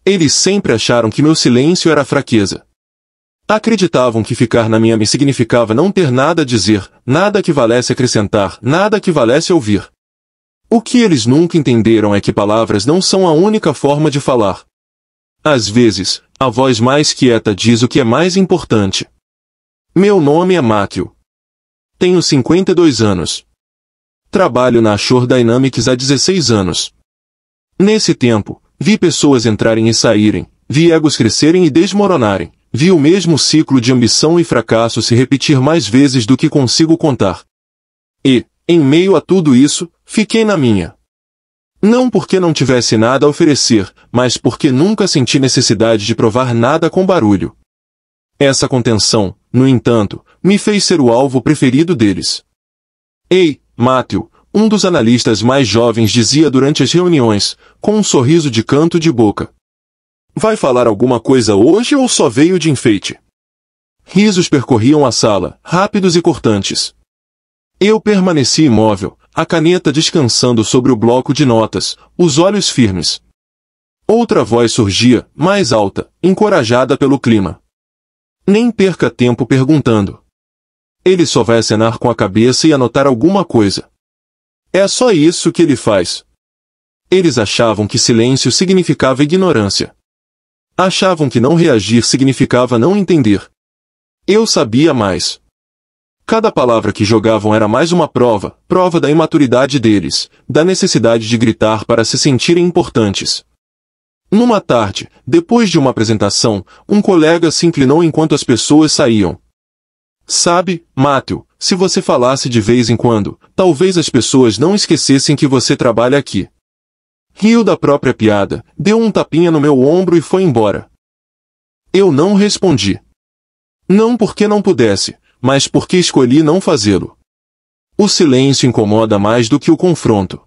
Eles sempre acharam que meu silêncio era fraqueza. Acreditavam que ficar na minha significava não ter nada a dizer, nada que valesse acrescentar, nada que valesse ouvir. O que eles nunca entenderam é que palavras não são a única forma de falar. Às vezes, a voz mais quieta diz o que é mais importante. Meu nome é Matthew. Tenho 52 anos. Trabalho na Ashore Dynamics há 16 anos. Nesse tempo, vi pessoas entrarem e saírem, vi egos crescerem e desmoronarem, vi o mesmo ciclo de ambição e fracasso se repetir mais vezes do que consigo contar. E, em meio a tudo isso, fiquei na minha. Não porque não tivesse nada a oferecer, mas porque nunca senti necessidade de provar nada com barulho. Essa contenção, no entanto, me fez ser o alvo preferido deles. Ei, Matthew, um dos analistas mais jovens dizia durante as reuniões, com um sorriso de canto de boca. Vai falar alguma coisa hoje ou só veio de enfeite? Risos percorriam a sala, rápidos e cortantes. Eu permaneci imóvel, a caneta descansando sobre o bloco de notas, os olhos firmes. Outra voz surgia, mais alta, encorajada pelo clima. Nem perca tempo perguntando. Ele só vai acenar com a cabeça e anotar alguma coisa. É só isso que ele faz. Eles achavam que silêncio significava ignorância. Achavam que não reagir significava não entender. Eu sabia mais. Cada palavra que jogavam era mais uma prova da imaturidade deles, da necessidade de gritar para se sentirem importantes. Numa tarde, depois de uma apresentação, um colega se inclinou enquanto as pessoas saíam. Sabe, Matthew, se você falasse de vez em quando, talvez as pessoas não esquecessem que você trabalha aqui. Riu da própria piada, deu um tapinha no meu ombro e foi embora. Eu não respondi. Não porque não pudesse, mas porque escolhi não fazê-lo. O silêncio incomoda mais do que o confronto.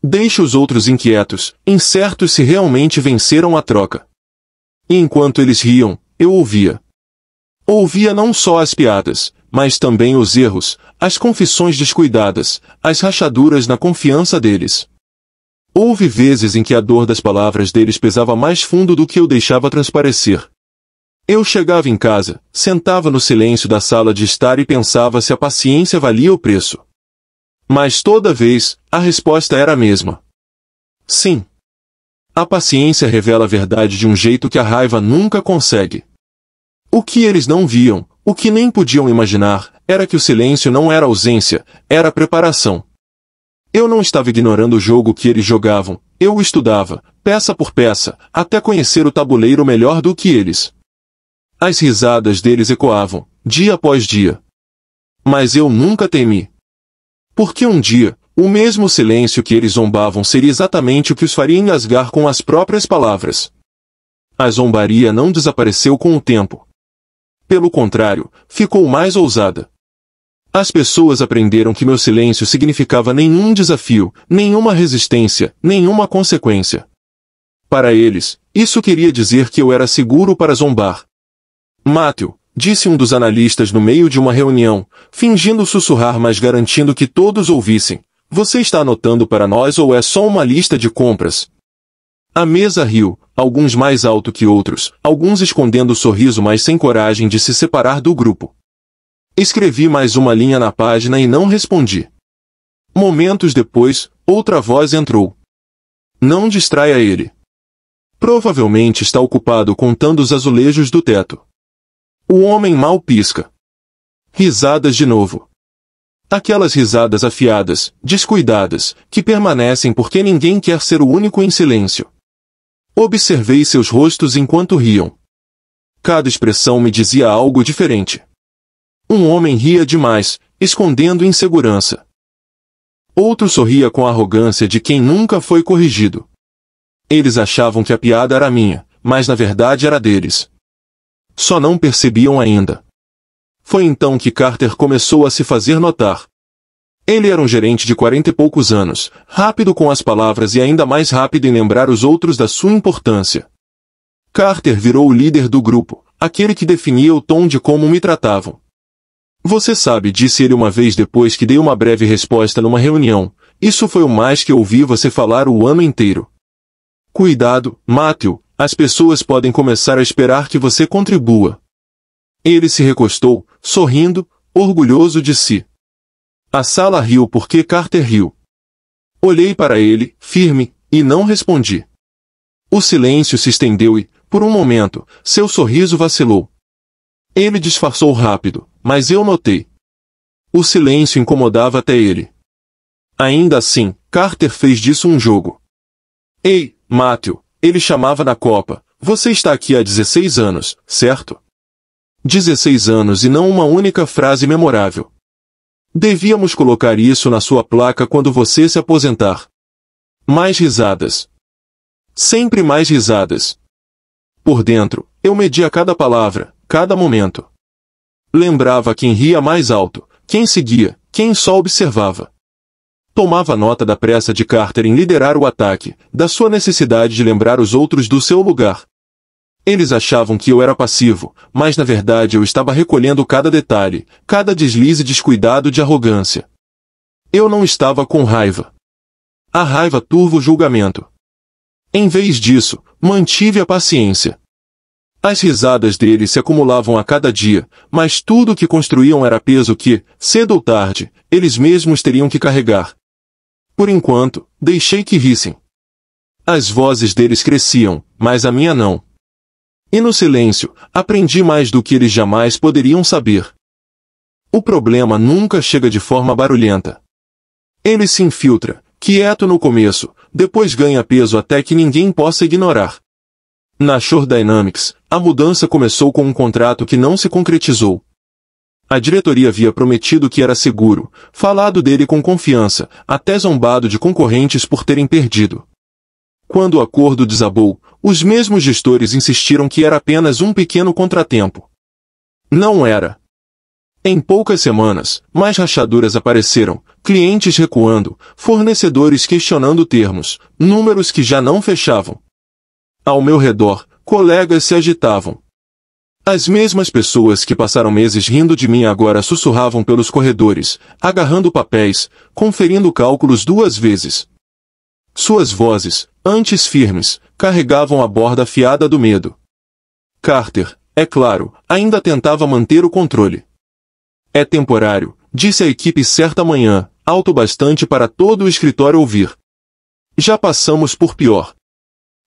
Deixa os outros inquietos, incertos se realmente venceram a troca. E enquanto eles riam, eu ouvia. Ouvia não só as piadas, mas também os erros, as confissões descuidadas, as rachaduras na confiança deles. Houve vezes em que a dor das palavras deles pesava mais fundo do que eu deixava transparecer. Eu chegava em casa, sentava no silêncio da sala de estar e pensava se a paciência valia o preço. Mas toda vez, a resposta era a mesma. Sim. A paciência revela a verdade de um jeito que a raiva nunca consegue. O que eles não viam, o que nem podiam imaginar, era que o silêncio não era ausência, era preparação. Eu não estava ignorando o jogo que eles jogavam, eu o estudava, peça por peça, até conhecer o tabuleiro melhor do que eles. As risadas deles ecoavam, dia após dia. Mas eu nunca temi. Porque um dia, o mesmo silêncio que eles zombavam seria exatamente o que os faria engasgar com as próprias palavras. A zombaria não desapareceu com o tempo. Pelo contrário, ficou mais ousada. As pessoas aprenderam que meu silêncio significava nenhum desafio, nenhuma resistência, nenhuma consequência. Para eles, isso queria dizer que eu era seguro para zombar. Matthew, disse um dos analistas no meio de uma reunião, fingindo sussurrar mas garantindo que todos ouvissem, você está anotando para nós ou é só uma lista de compras? A mesa riu, alguns mais alto que outros, alguns escondendo o sorriso mas sem coragem de se separar do grupo. Escrevi mais uma linha na página e não respondi. Momentos depois, outra voz entrou. Não distraia ele. Provavelmente está ocupado contando os azulejos do teto. O homem mal pisca. Risadas de novo. Aquelas risadas afiadas, descuidadas, que permanecem porque ninguém quer ser o único em silêncio. Observei seus rostos enquanto riam. Cada expressão me dizia algo diferente. Um homem ria demais, escondendo insegurança. Outro sorria com a arrogância de quem nunca foi corrigido. Eles achavam que a piada era minha, mas na verdade era deles. Só não percebiam ainda. Foi então que Carter começou a se fazer notar. Ele era um gerente de 40 e poucos anos, rápido com as palavras e ainda mais rápido em lembrar os outros da sua importância. Carter virou o líder do grupo, aquele que definia o tom de como me tratavam. Você sabe, disse ele uma vez depois que dei uma breve resposta numa reunião, isso foi o mais que ouvi você falar o ano inteiro. Cuidado, Matthew, as pessoas podem começar a esperar que você contribua. Ele se recostou, sorrindo, orgulhoso de si. A sala riu porque Carter riu. Olhei para ele, firme, e não respondi. O silêncio se estendeu e, por um momento, seu sorriso vacilou. Ele disfarçou rápido, mas eu notei. O silêncio incomodava até ele. Ainda assim, Carter fez disso um jogo. Ei, Matthew, ele chamava na copa, você está aqui há 16 anos, certo? 16 anos e não uma única frase memorável. Devíamos colocar isso na sua placa quando você se aposentar. Mais risadas. Sempre mais risadas. Por dentro, eu media cada palavra, cada momento. Lembrava quem ria mais alto, quem seguia, quem só observava. Tomava nota da pressa de Carter em liderar o ataque, da sua necessidade de lembrar os outros do seu lugar. Eles achavam que eu era passivo, mas na verdade eu estava recolhendo cada detalhe, cada deslize descuidado de arrogância. Eu não estava com raiva. A raiva turva o julgamento. Em vez disso, mantive a paciência. As risadas deles se acumulavam a cada dia, mas tudo o que construíam era peso que, cedo ou tarde, eles mesmos teriam que carregar. Por enquanto, deixei que rissem. As vozes deles cresciam, mas a minha não. E no silêncio, aprendi mais do que eles jamais poderiam saber. O problema nunca chega de forma barulhenta. Ele se infiltra, quieto no começo, depois ganha peso até que ninguém possa ignorar. Na Shore Dynamics, a mudança começou com um contrato que não se concretizou. A diretoria havia prometido que era seguro, falado dele com confiança, até zombado de concorrentes por terem perdido. Quando o acordo desabou, os mesmos gestores insistiram que era apenas um pequeno contratempo. Não era. Em poucas semanas, mais rachaduras apareceram, clientes recuando, fornecedores questionando termos, números que já não fechavam. Ao meu redor, colegas se agitavam. As mesmas pessoas que passaram meses rindo de mim agora sussurravam pelos corredores, agarrando papéis, conferindo cálculos 2 vezes. Suas vozes, antes firmes, carregavam a borda afiada do medo. Carter, é claro, ainda tentava manter o controle. É temporário, disse a equipe certa manhã, alto bastante para todo o escritório ouvir. Já passamos por pior.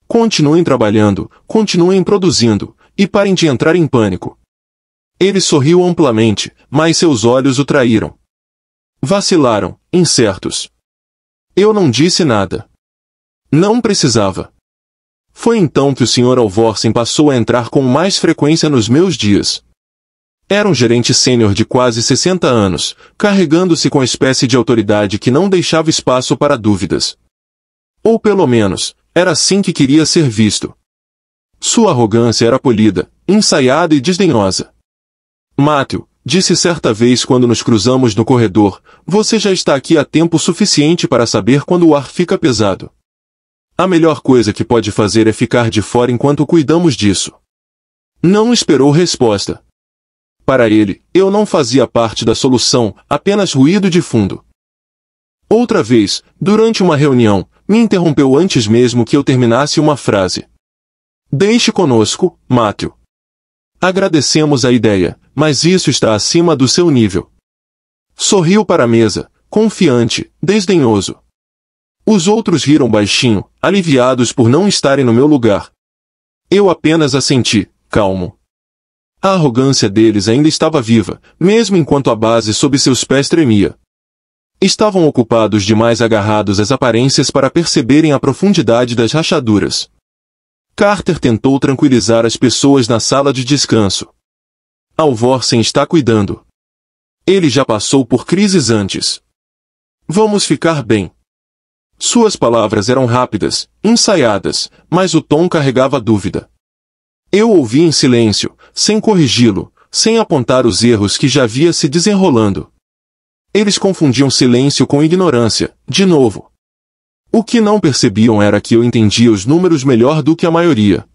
Continuem trabalhando, continuem produzindo, e parem de entrar em pânico. Ele sorriu amplamente, mas seus olhos o traíram. Vacilaram, incertos. Eu não disse nada. Não precisava. Foi então que o Sr. Alvorsen passou a entrar com mais frequência nos meus dias. Era um gerente sênior de quase 60 anos, carregando-se com a espécie de autoridade que não deixava espaço para dúvidas. Ou pelo menos, era assim que queria ser visto. Sua arrogância era polida, ensaiada e desdenhosa. Matthew, disse certa vez quando nos cruzamos no corredor, você já está aqui há tempo suficiente para saber quando o ar fica pesado. A melhor coisa que pode fazer é ficar de fora enquanto cuidamos disso. Não esperou resposta. Para ele, eu não fazia parte da solução, apenas ruído de fundo. Outra vez, durante uma reunião, me interrompeu antes mesmo que eu terminasse uma frase. Deixe conosco, Matthew. Agradecemos a ideia, mas isso está acima do seu nível. Sorriu para a mesa, confiante, desdenhoso. Os outros riram baixinho, aliviados por não estarem no meu lugar. Eu apenas assenti, calmo. A arrogância deles ainda estava viva, mesmo enquanto a base sob seus pés tremia. Estavam ocupados demais agarrados às aparências para perceberem a profundidade das rachaduras. Carter tentou tranquilizar as pessoas na sala de descanso. Alvorsen está cuidando. Ele já passou por crises antes. Vamos ficar bem. Suas palavras eram rápidas, ensaiadas, mas o tom carregava dúvida. Eu ouvi em silêncio, sem corrigi-lo, sem apontar os erros que já via se desenrolando. Eles confundiam silêncio com ignorância, de novo. O que não percebiam era que eu entendia os números melhor do que a maioria.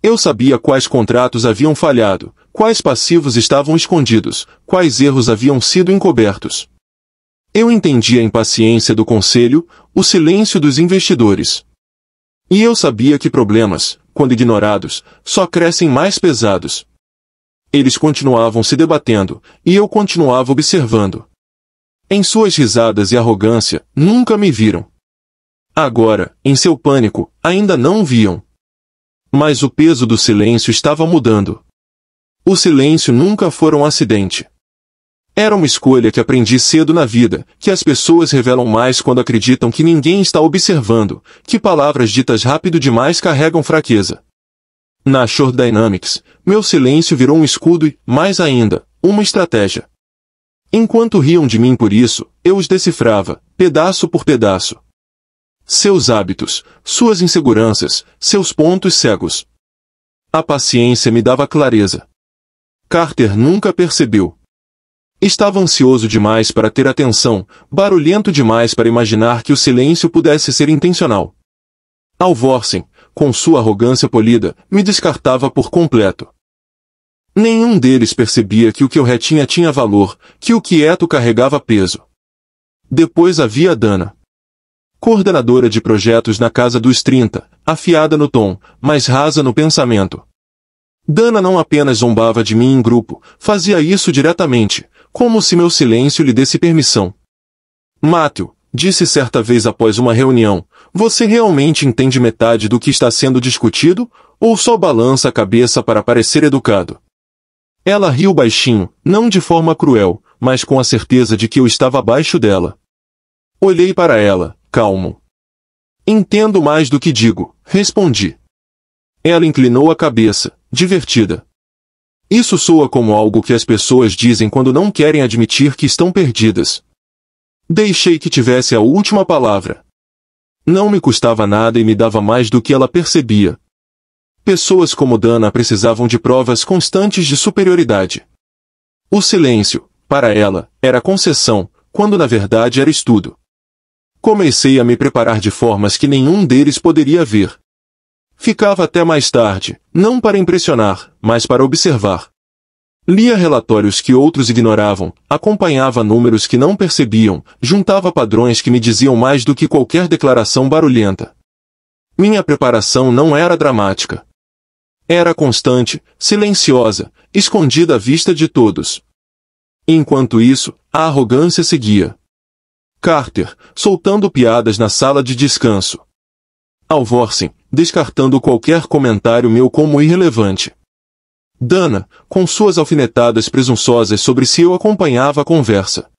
Eu sabia quais contratos haviam falhado, quais passivos estavam escondidos, quais erros haviam sido encobertos. Eu entendia a impaciência do conselho, o silêncio dos investidores. E eu sabia que problemas, quando ignorados, só crescem mais pesados. Eles continuavam se debatendo, e eu continuava observando. Em suas risadas e arrogância, nunca me viram. Agora, em seu pânico, ainda não viam. Mas o peso do silêncio estava mudando. O silêncio nunca fora um acidente. Era uma escolha que aprendi cedo na vida, que as pessoas revelam mais quando acreditam que ninguém está observando, que palavras ditas rápido demais carregam fraqueza. Na Shore Dynamics, meu silêncio virou um escudo e, mais ainda, uma estratégia. Enquanto riam de mim por isso, eu os decifrava, pedaço por pedaço. Seus hábitos, suas inseguranças, seus pontos cegos. A paciência me dava clareza. Carter nunca percebeu. Estava ansioso demais para ter atenção, barulhento demais para imaginar que o silêncio pudesse ser intencional. Alvorsen, com sua arrogância polida, me descartava por completo. Nenhum deles percebia que o que eu retinha tinha valor, que o quieto carregava peso. Depois havia Dana. Coordenadora de projetos na casa dos 30, afiada no tom, mas rasa no pensamento. Dana não apenas zombava de mim em grupo, fazia isso diretamente, como se meu silêncio lhe desse permissão. Matthew, disse certa vez após uma reunião, você realmente entende metade do que está sendo discutido, ou só balança a cabeça para parecer educado? Ela riu baixinho, não de forma cruel, mas com a certeza de que eu estava abaixo dela. Olhei para ela, calmo. Entendo mais do que digo, respondi. Ela inclinou a cabeça, divertida. Isso soa como algo que as pessoas dizem quando não querem admitir que estão perdidas. Deixei que tivesse a última palavra. Não me custava nada e me dava mais do que ela percebia. Pessoas como Dana precisavam de provas constantes de superioridade. O silêncio, para ela, era concessão, quando na verdade era estudo. Comecei a me preparar de formas que nenhum deles poderia ver. Ficava até mais tarde, não para impressionar, mas para observar. Lia relatórios que outros ignoravam, acompanhava números que não percebiam, juntava padrões que me diziam mais do que qualquer declaração barulhenta. Minha preparação não era dramática. Era constante, silenciosa, escondida à vista de todos. Enquanto isso, a arrogância seguia. Carter, soltando piadas na sala de descanso. Alvorsen, descartando qualquer comentário meu como irrelevante. Dana, com suas alfinetadas presunçosas sobre se eu acompanhava a conversa.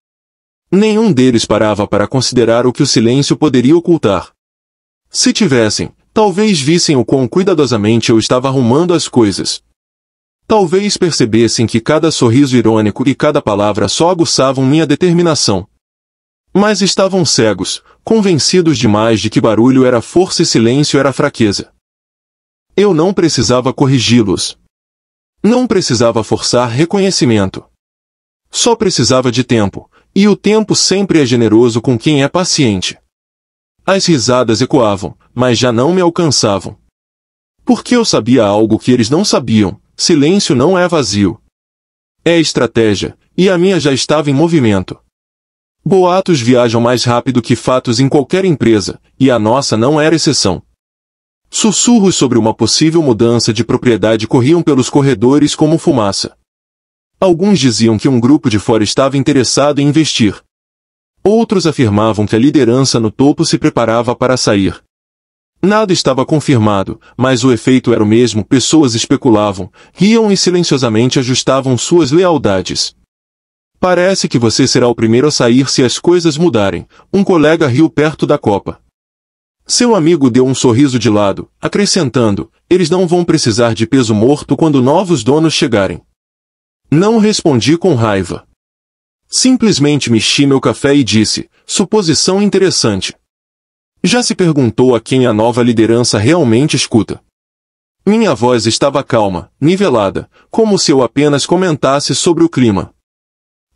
Nenhum deles parava para considerar o que o silêncio poderia ocultar. Se tivessem, talvez vissem o quão cuidadosamente eu estava arrumando as coisas. Talvez percebessem que cada sorriso irônico e cada palavra só aguçavam minha determinação. Mas estavam cegos, convencidos demais de que barulho era força e silêncio era fraqueza. Eu não precisava corrigi-los. Não precisava forçar reconhecimento. Só precisava de tempo, e o tempo sempre é generoso com quem é paciente. As risadas ecoavam, mas já não me alcançavam. Porque eu sabia algo que eles não sabiam, silêncio não é vazio. É estratégia, e a minha já estava em movimento. Boatos viajam mais rápido que fatos em qualquer empresa, e a nossa não era exceção. Sussurros sobre uma possível mudança de propriedade corriam pelos corredores como fumaça. Alguns diziam que um grupo de fora estava interessado em investir. Outros afirmavam que a liderança no topo se preparava para sair. Nada estava confirmado, mas o efeito era o mesmo, pessoas especulavam, riam e silenciosamente ajustavam suas lealdades. Parece que você será o primeiro a sair se as coisas mudarem, um colega riu perto da copa. Seu amigo deu um sorriso de lado, acrescentando, eles não vão precisar de peso morto quando novos donos chegarem. Não respondi com raiva. Simplesmente mexi meu café e disse, suposição interessante. Já se perguntou a quem a nova liderança realmente escuta? Minha voz estava calma, nivelada, como se eu apenas comentasse sobre o clima.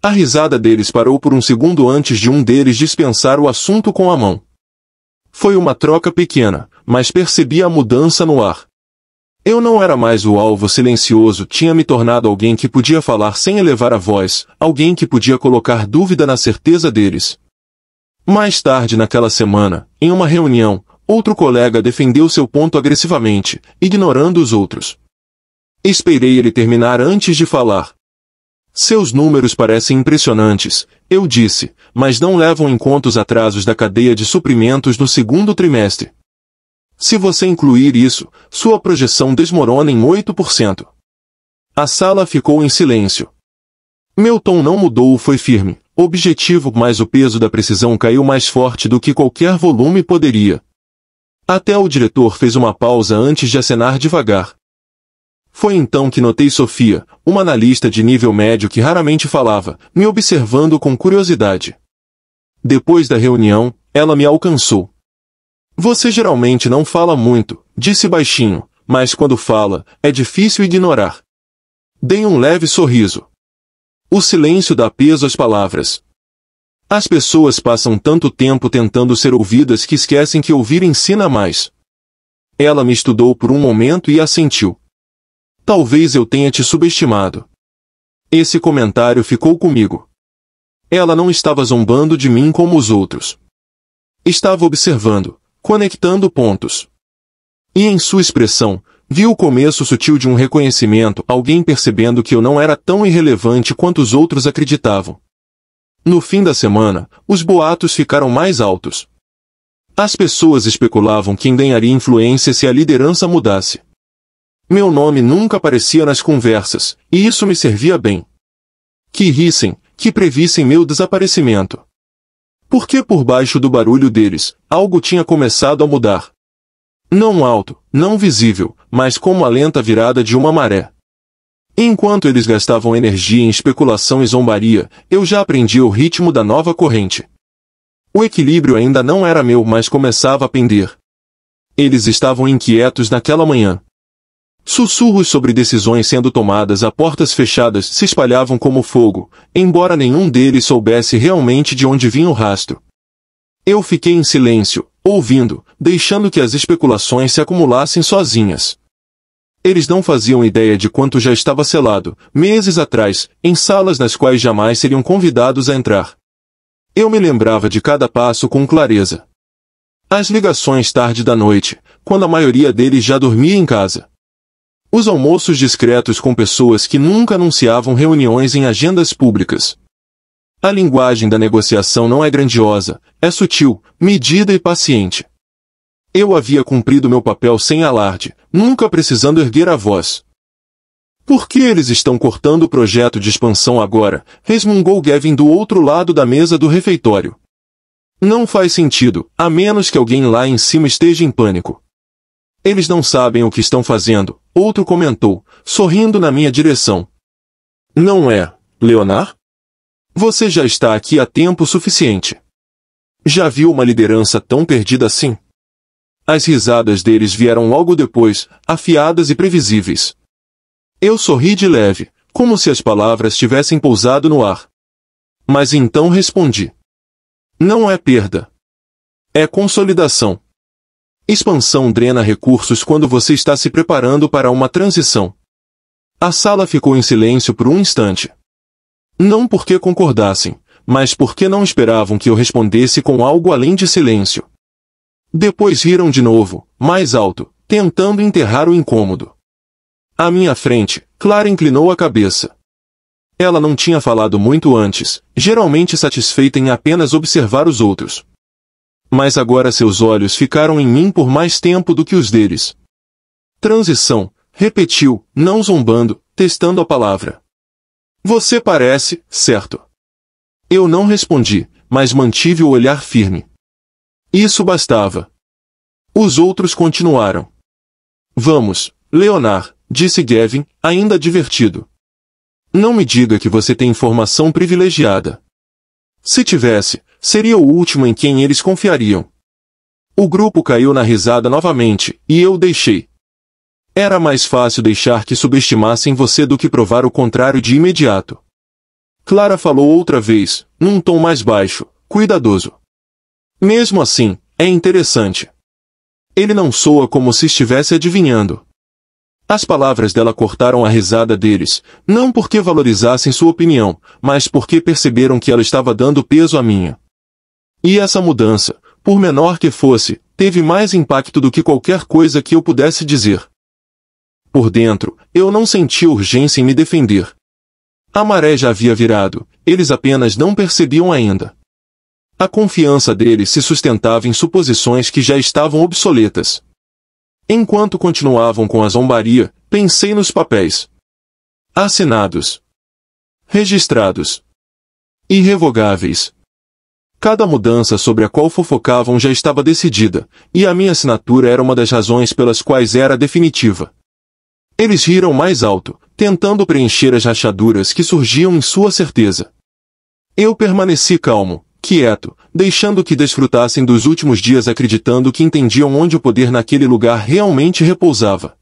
A risada deles parou por um segundo antes de um deles dispensar o assunto com a mão. Foi uma troca pequena, mas percebi a mudança no ar. Eu não era mais o alvo silencioso, tinha me tornado alguém que podia falar sem elevar a voz, alguém que podia colocar dúvida na certeza deles. Mais tarde naquela semana, em uma reunião, outro colega defendeu seu ponto agressivamente, ignorando os outros. Esperei ele terminar antes de falar. Seus números parecem impressionantes, eu disse, mas não levam em conta os atrasos da cadeia de suprimentos no segundo trimestre. Se você incluir isso, sua projeção desmorona em 8%. A sala ficou em silêncio. Meu tom não mudou, foi firme, objetivo, mas o peso da precisão caiu mais forte do que qualquer volume poderia. Até o diretor fez uma pausa antes de acenar devagar. Foi então que notei Sofia, uma analista de nível médio que raramente falava, me observando com curiosidade. Depois da reunião, ela me alcançou. Você geralmente não fala muito, disse baixinho, mas quando fala, é difícil ignorar. Dei um leve sorriso. O silêncio dá peso às palavras. As pessoas passam tanto tempo tentando ser ouvidas que esquecem que ouvir ensina mais. Ela me estudou por um momento e assentiu. Talvez eu tenha te subestimado. Esse comentário ficou comigo. Ela não estava zombando de mim como os outros. Estava observando, conectando pontos. E em sua expressão, vi o começo sutil de um reconhecimento, alguém percebendo que eu não era tão irrelevante quanto os outros acreditavam. No fim da semana, os boatos ficaram mais altos. As pessoas especulavam quem ganharia influência se a liderança mudasse. Meu nome nunca aparecia nas conversas, e isso me servia bem. Que rissem, que previssem meu desaparecimento. Porque por baixo do barulho deles, algo tinha começado a mudar. Não alto, não visível, mas como a lenta virada de uma maré. Enquanto eles gastavam energia em especulação e zombaria, eu já aprendi o ritmo da nova corrente. O equilíbrio ainda não era meu, mas começava a pender. Eles estavam inquietos naquela manhã. Sussurros sobre decisões sendo tomadas a portas fechadas se espalhavam como fogo, embora nenhum deles soubesse realmente de onde vinha o rastro. Eu fiquei em silêncio, ouvindo, deixando que as especulações se acumulassem sozinhas. Eles não faziam ideia de quanto já estava selado, meses atrás, em salas nas quais jamais seriam convidados a entrar. Eu me lembrava de cada passo com clareza. As ligações tarde da noite, quando a maioria deles já dormia em casa. Os almoços discretos com pessoas que nunca anunciavam reuniões em agendas públicas. A linguagem da negociação não é grandiosa, é sutil, medida e paciente. Eu havia cumprido meu papel sem alarde, nunca precisando erguer a voz. Por que eles estão cortando o projeto de expansão agora? Resmungou Gavin do outro lado da mesa do refeitório. Não faz sentido, a menos que alguém lá em cima esteja em pânico. Eles não sabem o que estão fazendo, outro comentou, sorrindo na minha direção. Não é, Leonard? Você já está aqui há tempo suficiente. Já viu uma liderança tão perdida assim? As risadas deles vieram logo depois, afiadas e previsíveis. Eu sorri de leve, como se as palavras tivessem pousado no ar. Mas então respondi. Não é perda. É consolidação. Expansão drena recursos quando você está se preparando para uma transição. A sala ficou em silêncio por um instante. Não porque concordassem, mas porque não esperavam que eu respondesse com algo além de silêncio. Depois riram de novo, mais alto, tentando enterrar o incômodo. À minha frente, Clara inclinou a cabeça. Ela não tinha falado muito antes, geralmente satisfeita em apenas observar os outros. Mas agora seus olhos ficaram em mim por mais tempo do que os deles. Transição, repetiu, não zombando, testando a palavra. Você parece, certo? Eu não respondi, mas mantive o olhar firme. Isso bastava. Os outros continuaram. Vamos, Leonard, disse Gavin, ainda divertido. Não me diga que você tem informação privilegiada. Se tivesse, seria o último em quem eles confiariam. O grupo caiu na risada novamente, e eu deixei. Era mais fácil deixar que subestimassem você do que provar o contrário de imediato. Clara falou outra vez, num tom mais baixo, cuidadoso. Mesmo assim, é interessante. Ele não soa como se estivesse adivinhando. As palavras dela cortaram a risada deles, não porque valorizassem sua opinião, mas porque perceberam que ela estava dando peso à minha. E essa mudança, por menor que fosse, teve mais impacto do que qualquer coisa que eu pudesse dizer. Por dentro, eu não sentia urgência em me defender. A maré já havia virado, eles apenas não percebiam ainda. A confiança deles se sustentava em suposições que já estavam obsoletas. Enquanto continuavam com a zombaria, pensei nos papéis. Assinados. Registrados. Irrevogáveis. Cada mudança sobre a qual fofocavam já estava decidida, e a minha assinatura era uma das razões pelas quais era definitiva. Eles riram mais alto, tentando preencher as rachaduras que surgiam em sua certeza. Eu permaneci calmo, quieto, deixando que desfrutassem dos últimos dias acreditando que entendiam onde o poder naquele lugar realmente repousava.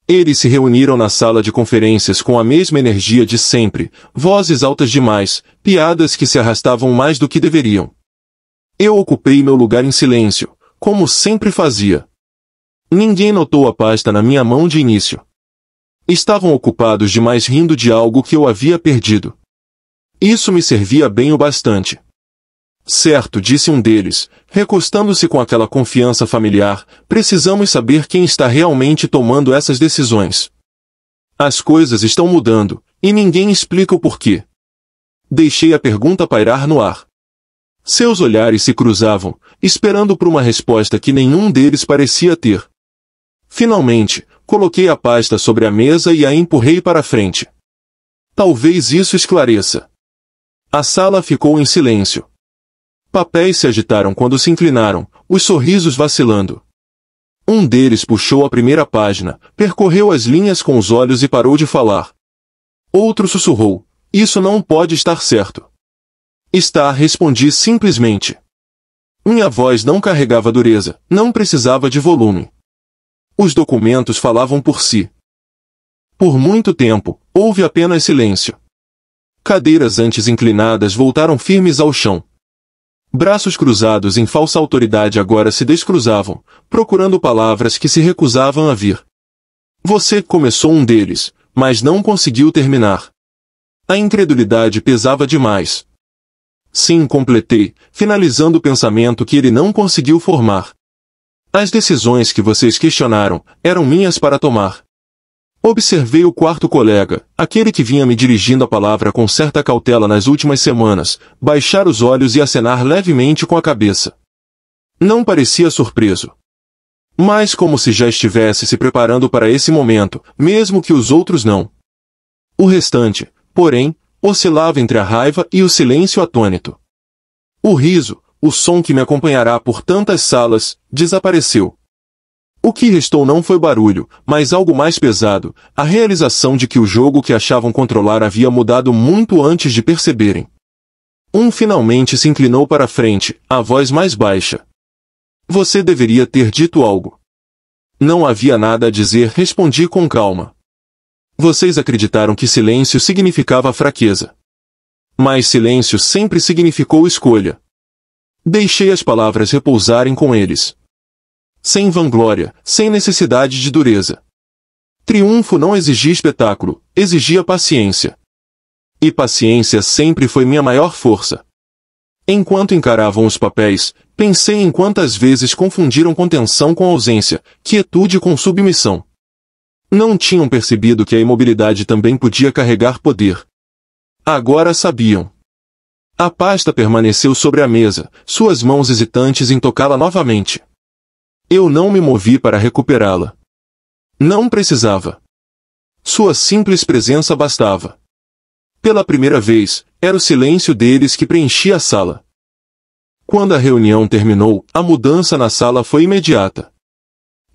Eles se reuniram na sala de conferências com a mesma energia de sempre, vozes altas demais, piadas que se arrastavam mais do que deveriam. Eu ocupei meu lugar em silêncio, como sempre fazia. Ninguém notou a pasta na minha mão de início. Estavam ocupados demais rindo de algo que eu havia perdido. Isso me servia bem o bastante. Certo, disse um deles, recostando-se com aquela confiança familiar, precisamos saber quem está realmente tomando essas decisões. As coisas estão mudando, e ninguém explica o porquê. Deixei a pergunta pairar no ar. Seus olhares se cruzavam, esperando por uma resposta que nenhum deles parecia ter. Finalmente, coloquei a pasta sobre a mesa e a empurrei para a frente. Talvez isso esclareça. A sala ficou em silêncio. Papéis se agitaram quando se inclinaram, os sorrisos vacilando. Um deles puxou a primeira página, percorreu as linhas com os olhos e parou de falar. Outro sussurrou, isso não pode estar certo. Está, respondi simplesmente. Minha voz não carregava dureza, não precisava de volume. Os documentos falavam por si. Por muito tempo, houve apenas silêncio. Cadeiras antes inclinadas voltaram firmes ao chão. Braços cruzados em falsa autoridade agora se descruzavam, procurando palavras que se recusavam a vir. Você começou um deles, mas não conseguiu terminar. A incredulidade pesava demais. Sim, completei, finalizando o pensamento que ele não conseguiu formar. As decisões que vocês questionaram, eram minhas para tomar. Observei o quarto colega, aquele que vinha me dirigindo a palavra com certa cautela nas últimas semanas, baixar os olhos e acenar levemente com a cabeça. Não parecia surpreso. Mas como se já estivesse se preparando para esse momento, mesmo que os outros não. O restante, porém, oscilava entre a raiva e o silêncio atônito. O riso, o som que me acompanhará por tantas salas, desapareceu. O que restou não foi barulho, mas algo mais pesado, a realização de que o jogo que achavam controlar havia mudado muito antes de perceberem. Um finalmente se inclinou para a frente, a voz mais baixa. Você deveria ter dito algo. Não havia nada a dizer, respondi com calma. Vocês acreditaram que silêncio significava fraqueza. Mas silêncio sempre significou escolha. Deixei as palavras repousarem com eles. Sem vanglória, sem necessidade de dureza. Triunfo não exigia espetáculo, exigia paciência. E paciência sempre foi minha maior força. Enquanto encaravam os papéis, pensei em quantas vezes confundiram contenção com ausência, quietude com submissão. Não tinham percebido que a imobilidade também podia carregar poder. Agora sabiam. A pasta permaneceu sobre a mesa, suas mãos hesitantes em tocá-la novamente. Eu não me movi para recuperá-la. Não precisava. Sua simples presença bastava. Pela primeira vez, era o silêncio deles que preenchia a sala. Quando a reunião terminou, a mudança na sala foi imediata.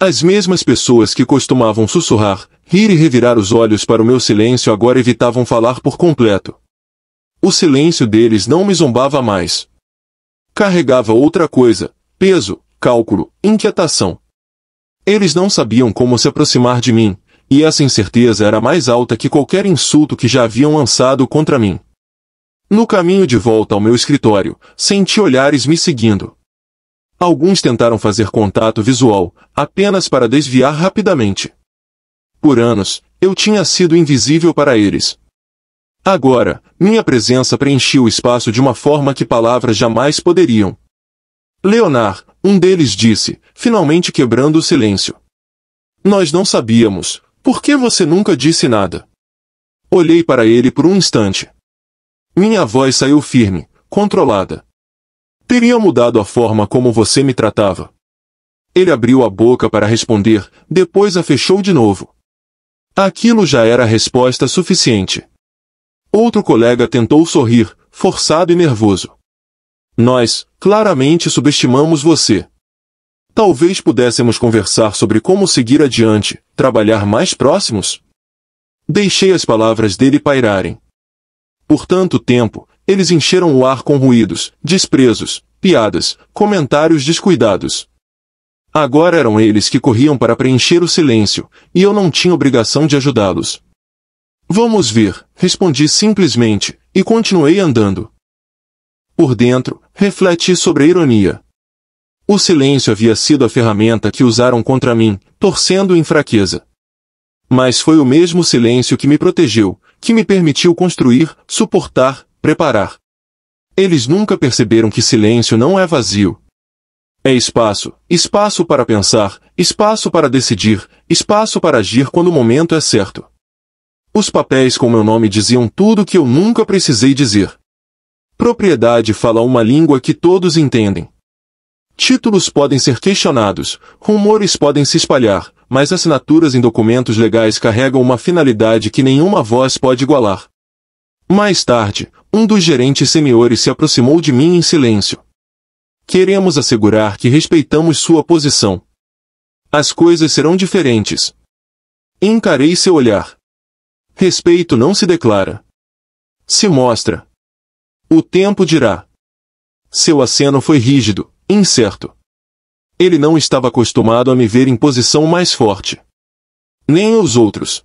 As mesmas pessoas que costumavam sussurrar, rir e revirar os olhos para o meu silêncio agora evitavam falar por completo. O silêncio deles não me zombava mais. Carregava outra coisa, peso, cálculo, inquietação. Eles não sabiam como se aproximar de mim, e essa incerteza era mais alta que qualquer insulto que já haviam lançado contra mim. No caminho de volta ao meu escritório, senti olhares me seguindo. Alguns tentaram fazer contato visual, apenas para desviar rapidamente. Por anos, eu tinha sido invisível para eles. Agora, minha presença preenchia o espaço de uma forma que palavras jamais poderiam. Leonard, um deles disse, finalmente quebrando o silêncio. Nós não sabíamos. Por que você nunca disse nada? Olhei para ele por um instante. Minha voz saiu firme, controlada. Teria mudado a forma como você me tratava. Ele abriu a boca para responder, depois a fechou de novo. Aquilo já era resposta suficiente. Outro colega tentou sorrir, forçado e nervoso. Nós, claramente subestimamos você. Talvez pudéssemos conversar sobre como seguir adiante, trabalhar mais próximos? Deixei as palavras dele pairarem. Por tanto tempo, eles encheram o ar com ruídos, desprezos, piadas, comentários descuidados. Agora eram eles que corriam para preencher o silêncio, e eu não tinha obrigação de ajudá-los. Vamos ver, respondi simplesmente, e continuei andando. Por dentro, refleti sobre a ironia. O silêncio havia sido a ferramenta que usaram contra mim, torcendo em fraqueza. Mas foi o mesmo silêncio que me protegeu, que me permitiu construir, suportar, preparar. Eles nunca perceberam que silêncio não é vazio. É espaço, espaço para pensar, espaço para decidir, espaço para agir quando o momento é certo. Os papéis com meu nome diziam tudo o que eu nunca precisei dizer. Propriedade fala uma língua que todos entendem. Títulos podem ser questionados, rumores podem se espalhar, mas assinaturas em documentos legais carregam uma finalidade que nenhuma voz pode igualar. Mais tarde, um dos gerentes seniores se aproximou de mim em silêncio. Queremos assegurar que respeitamos sua posição. As coisas serão diferentes. Encarei seu olhar. Respeito não se declara. Se mostra. O tempo dirá. Seu aceno foi rígido, incerto. Ele não estava acostumado a me ver em posição mais forte. Nem os outros.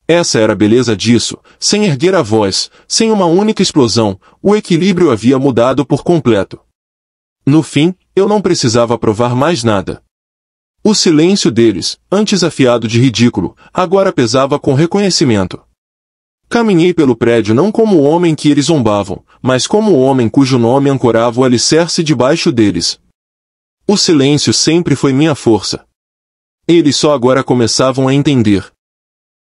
Essa era a beleza disso, sem erguer a voz, sem uma única explosão, o equilíbrio havia mudado por completo. No fim, eu não precisava provar mais nada. O silêncio deles, antes afiado de ridículo, agora pesava com reconhecimento. Caminhei pelo prédio não como o homem que eles zombavam, mas como o homem cujo nome ancorava o alicerce debaixo deles. O silêncio sempre foi minha força. Eles só agora começavam a entender.